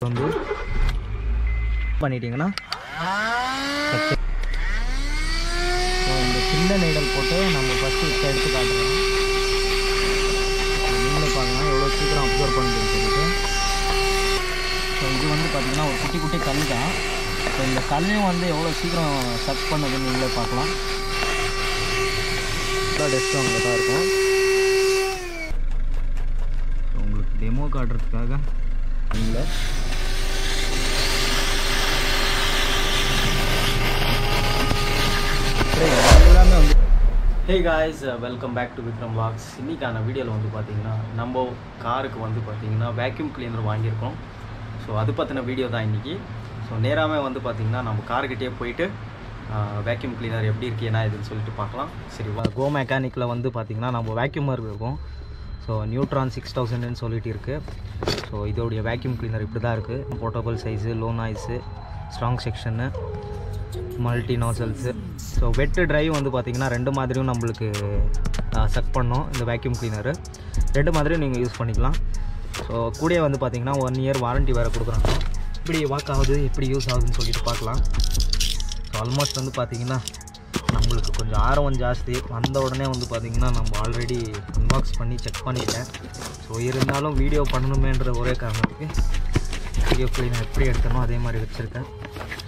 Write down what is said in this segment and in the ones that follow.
வந்து பண்ணிட்டீங்கன்னா இந்த சின்ன நீடல் போட்டு நம்ம ஃபஸ்ட்டு இப்போ எடுத்து காட்டுறோம். நீங்களே பாருங்கள் எவ்வளோ சீக்கிரம் அப்சர்வ் பண்ணுறதுன்னு சொல்லிட்டு. ஸோ இது வந்து பார்த்திங்கன்னா ஒரு குட்டி குட்டி கல் தான். ஸோ இந்த கல்லையும் வந்து எவ்வளோ சீக்கிரம் சக் பண்ணுதுன்னு நீங்களே பார்க்கலாம். டெஸ்ட்டும் அங்கே தான் இருக்கும். உங்களுக்கு டெமோ காட்டுறதுக்காக நீங்களே எல்லாமே வந்து hey guys, welcome back to Vikram Vlogz. இன்றைக்கான வீடியோவில் வந்து பார்த்திங்கன்னா நம்ம காருக்கு வந்து பார்த்திங்கன்னா வேக்யூம் கிளீனர் வாங்கியிருக்கோம். ஸோ அது பற்றின வீடியோ தான் இன்றைக்கி. ஸோ நேராகவே வந்து பார்த்திங்கன்னா நம்ம கார்கிட்டே போயிட்டு வேக்யூம் கிளீனர் எப்படி இருக்குது என்ன இதுன்னு சொல்லிட்டு பார்க்கலாம். சரி, கோ மெக்கானிக்கில் வந்து பார்த்திங்கன்னா நம்ம வேக்யூமர் இருக்கும். ஸோ நியூட்ரான் 6000ன்னு சொல்லிட்டு இருக்குது. ஸோ இதோடைய வேக்யூம் கிளீனர் இப்படி தான் இருக்குது. Portable size, low noise, strong suction, multi nozzles. So wet dry வந்து பார்த்திங்கன்னா ரெண்டு மாதிரியும் நம்மளுக்கு செக் பண்ணோம். இந்த வேக்யூம் கிளீனரு ரெண்டு மாதிரியும் நீங்கள் யூஸ் பண்ணிக்கலாம். ஸோ கூட வந்து பார்த்திங்கன்னா 1 இயர் வாரண்ட்டி வேறு கொடுக்குறாங்க. எப்படி ஒர்க் ஆகுது, எப்படி யூஸ் ஆகுதுன்னு சொல்லிட்டு பார்க்கலாம். ஸோ ஆல்மோஸ்ட் வந்து பார்த்திங்கன்னா நம்மளுக்கு கொஞ்சம் ஆர்வம் ஜாஸ்தி. வந்த உடனே வந்து பார்த்திங்கன்னா நம்ம ஆல்ரெடி அன்பாக்ஸ் பண்ணி செக் பண்ணிட்டேன். ஸோ இருந்தாலும் வீடியோ பண்ணணுமேன்ற ஒரே காரணத்துக்கு வீடியோ கிளீனர் எப்படி எடுக்கணும் அதே மாதிரி வச்சுருக்கேன்.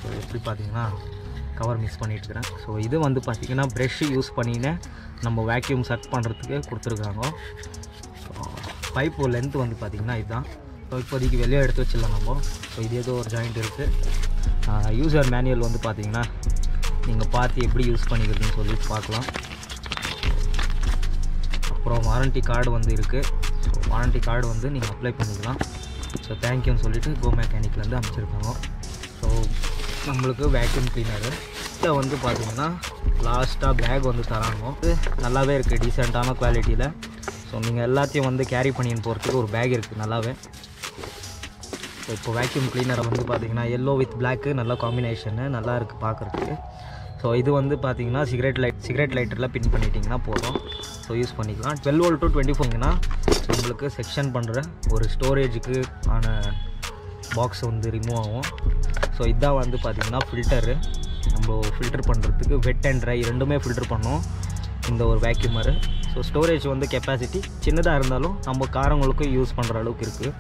ஸோ எப்படி பார்த்திங்கன்னா கவர் மிஸ் பண்ணிட்டுருக்கிறேன். ஸோ இது வந்து பார்த்திங்கன்னா ப்ரெஷ்ஷு யூஸ் பண்ணின்னு நம்ம வேக்யூம் சக் பண்ணுறதுக்கு கொடுத்துருக்காங்க. ஸோ பைப்பு லென்த்து வந்து பார்த்திங்கன்னா இதுதான். ஸோ இப்போதைக்கு வெளியே எடுத்து வச்சிடலாம் நம்ம. ஸோ இது ஏதோ ஒரு ஜாயிண்ட் இருக்குது. யூசர் மேனுவல் வந்து பார்த்திங்கன்னா நீங்கள் பார்த்து எப்படி யூஸ் பண்ணிக்கிறதுன்னு சொல்லிட்டு பார்க்கலாம். அப்புறம் வாரண்ட்டி கார்டு வந்து இருக்குது. ஸோ வாரண்ட்டி கார்டு வந்து நீங்கள் அப்ளை பண்ணிக்கலாம். ஸோ தேங்க்யூன்னு சொல்லிவிட்டு கோ மெக்கானிக்லேருந்து அமைச்சிருக்காங்க. ஸோ நம்மளுக்கு வேக்யூம் கிளீனரு இதை வந்து பார்த்திங்கன்னா லாஸ்ட்டாக பேக் வந்து தராங்க. இது நல்லாவே இருக்குது, டீசெண்டான குவாலிட்டியில். ஸோ நீங்கள் எல்லாத்தையும் வந்து கேரி பண்ணின்னு போகிறதுக்கு ஒரு பேக் இருக்குது நல்லாவே. ஸோ இப்போ வேக்யூம் கிளீனரை வந்து பார்த்திங்கன்னா எல்லோ வித் பிளாக்கு நல்ல காம்பினேஷனு, நல்லா இருக்குது பார்க்குறதுக்கு. ஸோ இது வந்து பார்த்திங்கன்னா சிகரெட் லைட்டரில் பின் பண்ணிட்டிங்கன்னா போதும். ஸோ யூஸ் பண்ணிக்கலாம். 12 volt to 24ங்கன்னா நம்மளுக்கு செக்ஷன் பண்ணுற ஒரு ஸ்டோரேஜுக்கு ஆன பாக்ஸ் வந்து ரிமூவ் ஆகும். ஸோ இதுதான் வந்து பார்த்திங்கன்னா ஃபில்டரு. நம்ம ஃபில்டர் பண்ணுறதுக்கு வெட் அண்ட் ட்ரை ரெண்டுமே ஃபில்டர் பண்ணோம் இந்த ஒரு வேக்யூமரு. ஸோ ஸ்டோரேஜ் வந்து கெப்பாசிட்டி சின்னதாக இருந்தாலும் நம்ம காரங்களுக்கும் யூஸ் பண்ணுற அளவுக்கு இருக்குது.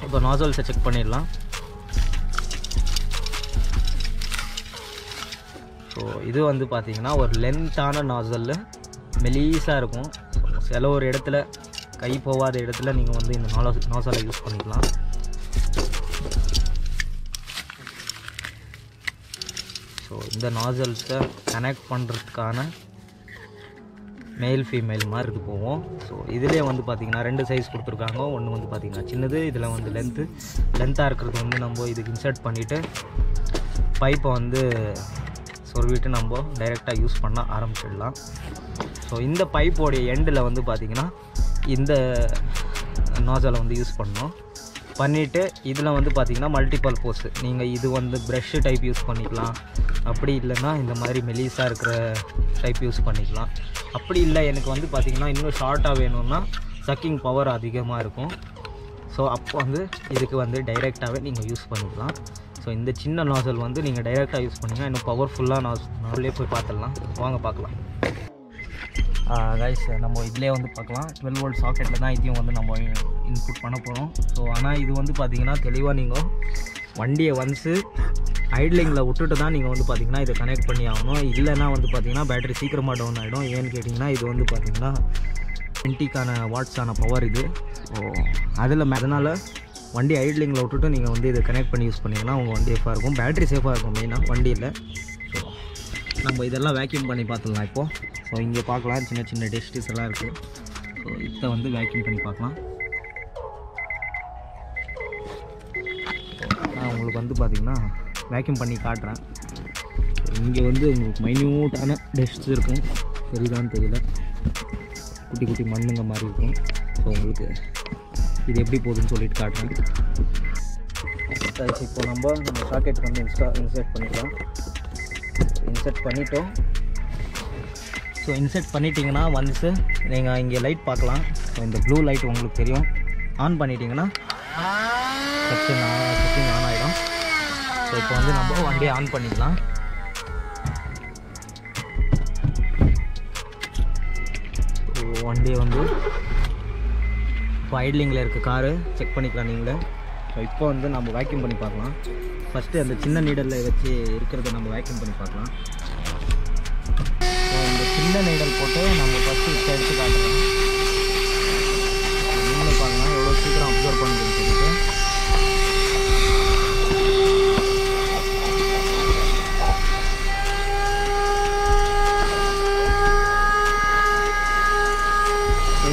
இப்போ நாசல்ஸை செக் பண்ணிடலாம். ஸோ இது வந்து பார்த்திங்கன்னா ஒரு லென்த்தான நாசல், மெலீஸாக இருக்கும். சில ஒரு இடத்துல கை போகாத இடத்துல நீங்கள் வந்து இந்த நாசலை யூஸ் பண்ணிக்கலாம். ஸோ இந்த நாசல்ஸை கனெக்ட் பண்ணுறதுக்கான மேல் ஃபீமேல் மாதிரி இது போவோம். ஸோ இதிலே வந்து பார்த்திங்கன்னா 2 சைஸ் கொடுத்துருக்காங்க. ஒன்று வந்து பார்த்திங்கன்னா சின்னது, இதில் வந்து லென்த்தாக இருக்கிறது வந்து நம்ம இதுக்கு இன்சர்ட் பண்ணிவிட்டு பைப்பை வந்து சொருவிட்டு நம்ம டைரெக்டாக யூஸ் பண்ண ஆரம்பிச்சிடலாம். ஸோ இந்த பைப்போடைய எண்டில் வந்து பார்த்திங்கன்னா இந்த நாசலை வந்து யூஸ் பண்ணோம். பண்ணிவிட்டு இதில் வந்து பார்த்திங்கன்னா மல்டிபல் போர்ஸ், நீங்கள் இது வந்து ப்ரஷ்ஷு டைப் யூஸ் பண்ணிக்கலாம். அப்படி இல்லைன்னா இந்த மாதிரி மெலிஸாக இருக்கிற டைப் யூஸ் பண்ணிக்கலாம். அப்படி இல்லை எனக்கு வந்து பார்த்திங்கன்னா இன்னும் ஷார்ட்டாக வேணும்னா சக்கிங் பவர் அதிகமாக இருக்கும். ஸோ அப்போ வந்து இதுக்கு வந்து டைரெக்டாகவே நீங்கள் யூஸ் பண்ணிக்கலாம். ஸோ இந்த சின்ன நாசல் வந்து நீங்கள் டைரெக்டாக யூஸ் பண்ணிங்கன்னா இன்னும் பவர்ஃபுல்லாக நாசலே போய் பார்த்துடலாம். வாங்க பார்க்கலாம். கைஸ், நம்ம இதிலே வந்து பார்க்கலாம் 12 volt சாக்கெட்டில் தான் இதையும் வந்து நம்ம இன்புட் பண்ண போகிறோம். ஸோ ஆனால் இது வந்து பார்த்திங்கன்னா தெளிவாக நீங்கள் வண்டியை ஒன்ஸு ஐட்லிங்கில் விட்டுட்டு தான் நீங்கள் வந்து பார்த்திங்கன்னா இதை கனெக்ட் பண்ணி ஆகணும். இல்லைன்னா வந்து பார்த்திங்கன்னா பேட்டரி சீக்கிரமாக டவுன் ஆகிடும். ஏன்னு கேட்டிங்கன்னா இது வந்து பார்த்திங்கன்னா 20 வாட்ஸான பவர் இது. ஸோ அதனால் வண்டி ஐட்லிங்கில் விட்டுட்டு நீங்கள் வந்து இதை கனெக்ட் பண்ணி யூஸ் பண்ணிங்கன்னா உங்கள் வண்டி சேஃபாக இருக்கும், பேட்டரி சேஃபாக இருக்கும் மெயினாக வண்டியில். ஸோ நம்ம இதெல்லாம் வேக்யூம் பண்ணி பார்த்துடலாம் இப்போது. ஸோ இங்கே பார்க்கலாம் சின்ன சின்ன டெஸ்ட்ஸ் எல்லாம் இருக்குது. ஸோ இதை வந்து வேக்யூம் பண்ணி பார்க்கலாம். நான் உங்களுக்கு வந்து பார்த்திங்கன்னா வேக்யூம் பண்ணி காட்டுறேன். இங்கே வந்து உங்களுக்கு மைன்யூட்டான டெஸ்ட்ஸ் இருக்கும், தெரியுதான்னு தெரியல, குட்டி குட்டி மண்ணுங்க மாதிரி இருக்கும். ஸோ உங்களுக்கு இது எப்படி போகுதுன்னு சொல்லிட்டு காட்டுறேன். இப்போ நம்ம சாக்கெட் வந்து இன்சர்ட் பண்ணிக்கலாம். இன்சர்ட் பண்ணிட்டோம். ஸோ இன்சர்ட் பண்ணிட்டீங்கன்னா ஒன்ஸு நீங்கள் இங்கே லைட் பார்க்கலாம். ஸோ இந்த ப்ளூ லைட் உங்களுக்கு தெரியும். ஆன் பண்ணிட்டீங்கன்னா செட்டிங் ஆன் ஆகிடும். ஸோ இப்போ வந்து நம்ம வண்டியை ஆன் பண்ணிக்கலாம். வண்டியை வந்து இப்போ ஐட்லிங்கில் இருக்க காரு செக் பண்ணிக்கலாம் நீங்களே. ஸோ இப்போ வந்து நம்ம வேக்யூம் பண்ணி பார்க்கலாம். ஃபஸ்ட்டு அந்த சின்ன நீடலில் வச்சு இருக்கிறத நம்ம வேக்யூம் பண்ணி பார்க்கலாம். ஸோ இந்த சின்ன நீடல் போட்டு நம்ம ஃபஸ்ட்டு இப்போ எடுத்து காட்டுறோம். நீங்களே பார்க்கலாம் எவ்வளோ சீக்கிரம் அப்சர்வ் பண்ணுறதுன்னு சொல்லிட்டு.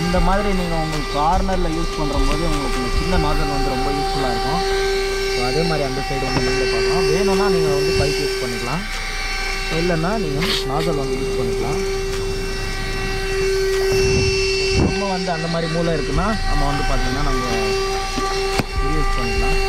இந்த மாதிரி நீங்கள் உங்களுக்கு கார்னரில் யூஸ் பண்ணுறம்போது உங்களுக்கு இந்த சின்ன நாசல் வந்து ரொம்ப யூஸ்ஃபுல்லாக இருக்கும். ஸோ அதே மாதிரி அந்த சைடு வந்து நீங்களே பார்க்கலாம். வேணும்னா நீங்கள் வந்து பைப் யூஸ் பண்ணிக்கலாம், இல்லைன்னா நீங்கள் நாசல் வந்து யூஸ் பண்ணிக்கலாம். ரொம்ப வந்து அந்த மாதிரி மூளை இருக்குன்னா நம்ம வந்து பார்த்திங்கன்னா நம்ம இது யூஸ் பண்ணிக்கலாம்.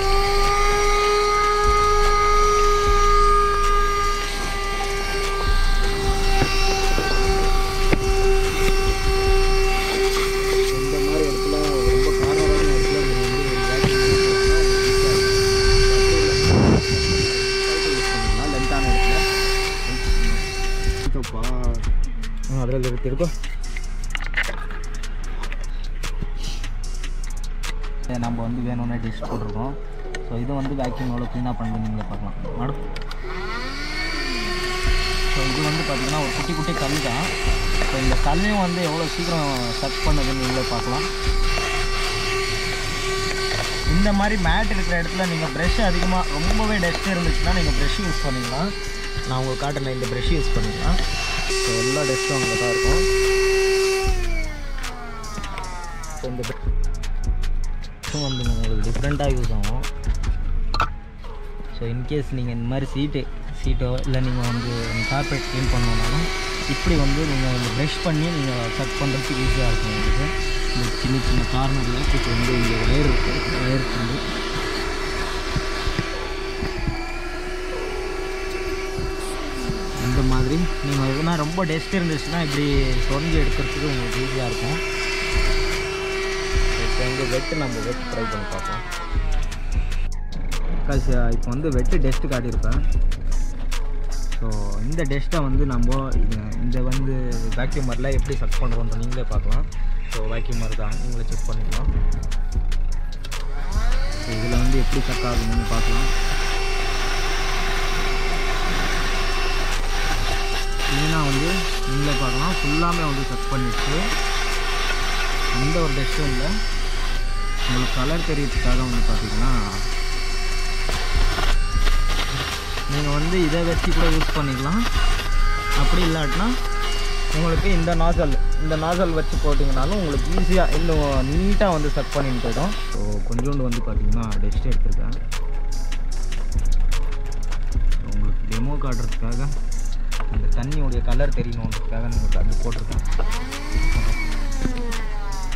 அதில் இருக்கும் நம்ம வந்து வேணும்னா டெஸ்ட் போட்டிருக்கோம். ஸோ இது வந்து வேக்யூம் எவ்வளோ க்ளீனாக பண்ணி நீங்களே பார்க்கலாம் மேடம். ஸோ இது வந்து பார்த்திங்கன்னா ஒரு குட்டி குட்டி கல் தான். ஸோ இந்த கல்லையும் வந்து எவ்வளோ சீக்கிரம் சக் பண்ணுதுன்னு நீங்களே பார்க்கலாம். இந்த மாதிரி மேட் இருக்கிற இடத்துல நீங்கள் ப்ரெஷ் அதிகமாக ரொம்பவே டஸ்ட் இருந்துச்சுன்னா நீங்கள் ப்ரெஷ் யூஸ் பண்ணிக்கலாம். நான் உங்களுக்கு காட்டுறேன், இந்த ப்ரெஷ் யூஸ் பண்ணிக்கலாம். ஸோ எல்லா டஸ்ட்டும் அங்கே தான் இருக்கும். ஸோ இந்த ப்ரெஷ்ஷும் வந்து உங்களுக்கு டிஃப்ரெண்ட்டாக யூஸ் ஆகும். ஸோ இன்கேஸ் நீங்கள் இந்த மாதிரி சீட்டோ இல்லை நீங்கள் வந்து கார்பெட் க்ளீன் பண்ணணுன்னாலும் இப்படி வந்து நீங்கள் இந்த ப்ரெஷ் பண்ணி நீங்கள் சக் பண்ணுறதுக்கு ஈஸியாக இருக்கும். உங்களுக்கு இந்த சின்ன சின்ன கார்னரில் இப்போ வந்து இங்கே ஒயர் வந்து இந்த மாதிரி நீங்கள் எதுனா ரொம்ப டஸ்ட் இருந்துச்சுன்னா இப்படி சொரிஞ்சு எடுக்கிறதுக்கு உங்களுக்கு ஈஸியாக இருக்கும். இப்போ வந்து வெட்டு நம்ம வெட்டு ட்ரை பண்ணி பார்ப்போம். இப்போ வந்து வெட்டு டஸ்ட்டு காட்டியிருப்பேன். ஸோ இந்த டஸ்ட்டை வந்து நம்ம இந்த வந்து வேக்யூமரில் எப்படி சக் பண்ணுறோன்னு நீங்களே பார்க்கலாம். ஸோ வேக்யூமர் தான் நீங்களே செக் பண்ணிக்கலாம். ஸோ இதில் வந்து எப்படி சக் ஆகுதுன்னு பார்க்கலாம். மெயினாக வந்து நீங்களே பார்க்கலாம் ஃபுல்லாமே வந்து சக் பண்ணிடுச்சு. எந்த ஒரு டஸ்ட்டும் இல்லை. உங்களுக்கு கலர் தெரியறதுக்காக வந்து பார்த்திங்கன்னா நீங்கள் வந்து இதை வச்சு கூட யூஸ் பண்ணிக்கலாம். அப்படி இல்லாட்டினா உங்களுக்கு இந்த நாசல் வச்சு போட்டிங்கனாலும் உங்களுக்கு ஈஸியாக இன்னும் நீட்டாக வந்து சக் பண்ணிட்டு போய்டும். ஸோ கொஞ்சோண்டு வந்து பார்த்திங்கன்னா டஸ்ட் எடுத்துருக்கேன். உங்களுக்கு டெமோ காட்டுறதுக்காக இந்த தண்ணியோடைய கலர் தெரியணுன்றதுக்காக நீங்கள் அப்படி போட்டிருக்கேன்.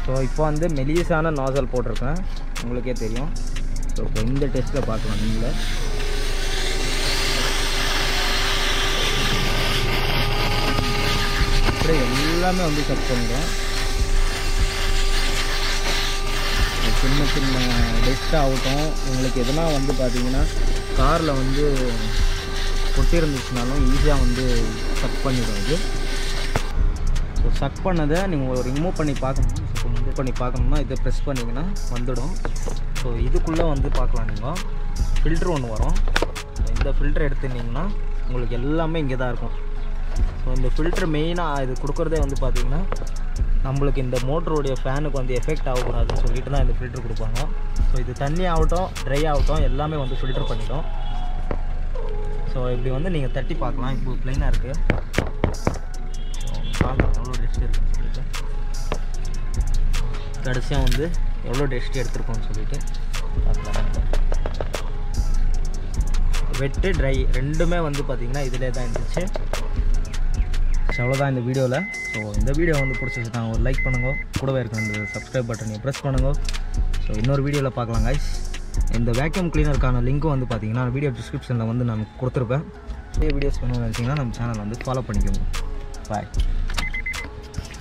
ஸோ இப்போ வந்து மெலிசான நாசல் போட்டிருக்கேன், உங்களுக்கே தெரியும். ஸோ இப்போ இந்த டெஸ்ட்டில் பார்க்கலாம் நீங்களே. அப்படியே எல்லாமே வந்து சக் பண்ணிடும். சின்ன சின்ன டஸ்ட் ஆகட்டும், உங்களுக்கு எதுனா வந்து பார்த்தீங்கன்னா காரில் வந்து கொட்டி இருந்துச்சுனாலும் ஈஸியாக வந்து சக் பண்ணிடும் இது. ஸோ சக் பண்ணதை நீங்கள் ரிமூவ் பண்ணி பார்க்கணும். ஸோ ரிமூவ் பண்ணி பார்க்கணுன்னா இதை ப்ரெஸ் பண்ணிங்கன்னா வந்துடும். ஸோ இதுக்குள்ளே வந்து பார்க்கலாம் நீங்கள் ஃபில்ட்ரு ஒன்று வரும். இந்த ஃபில்ட்ரு எடுத்துட்டிங்கன்னா உங்களுக்கு எல்லாமே இங்கே தான் இருக்கும். ஸோ இந்த ஃபில்ட்ரு மெயினாக இது கொடுக்குறதே வந்து பார்த்திங்கன்னா நம்மளுக்கு இந்த மோட்டருடைய ஃபேனுக்கு வந்து எஃபெக்ட் ஆகக்கூடாதுன்னு சொல்லிட்டு தான் இந்த ஃபில்ட்ரு கொடுப்பாங்க. ஸோ இது தண்ணி ஆகட்டும் ட்ரை ஆகட்டும் எல்லாமே வந்து ஃபில்ட்ரு பண்ணிடும். ஸோ இப்படி வந்து நீங்கள் தட்டி பார்க்கலாம். இப்போ ப்ளைனாக இருக்குது. ஸோ பார்க்கலாம் எவ்வளோ டஸ்ட் இருக்குன்னு சொல்லிட்டு, கடைசியாக வந்து எவ்வளோ டஸ்ட் எடுத்துருக்கோன்னு சொல்லிட்டு பார்க்கலாம். வெட்டு ட்ரை ரெண்டுமே வந்து பார்த்திங்கன்னா இதிலே தான் இருந்துச்சு. ஸோ அவ்வளோதான் இந்த வீடியோவில். ஸோ இந்த வீடியோ வந்து பிடிச்சிருச்சுன்னா ஒரு லைக் பண்ணுங்க, கூடவே இருக்க இந்த சப்ஸ்கிரைப் பட்டனை ப்ரெஸ் பண்ணுங்க. ஸோ இன்னொரு வீடியோவில் பார்க்கலாம் கைஸ். இந்த வேக்யூம் கிளீனருக்கான லிங்க்கும் வந்து பார்த்தீங்கன்னா வீடியோ டிஸ்கிரிப்ஷனில் வந்து நான் கொடுத்துருப்பேன். நிறைய வீடியோஸ் வேணும்னு நினச்சிங்கன்னா நம்ம சேனல் வந்து ஃபாலோ பண்ணிக்கோங்க. பாய்.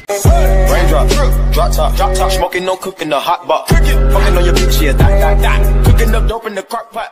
Raindrop, drop top, smoking, no cooking, the hot box. Fucking on your bitch, yeah, that. Cooking up dope in the crock pot.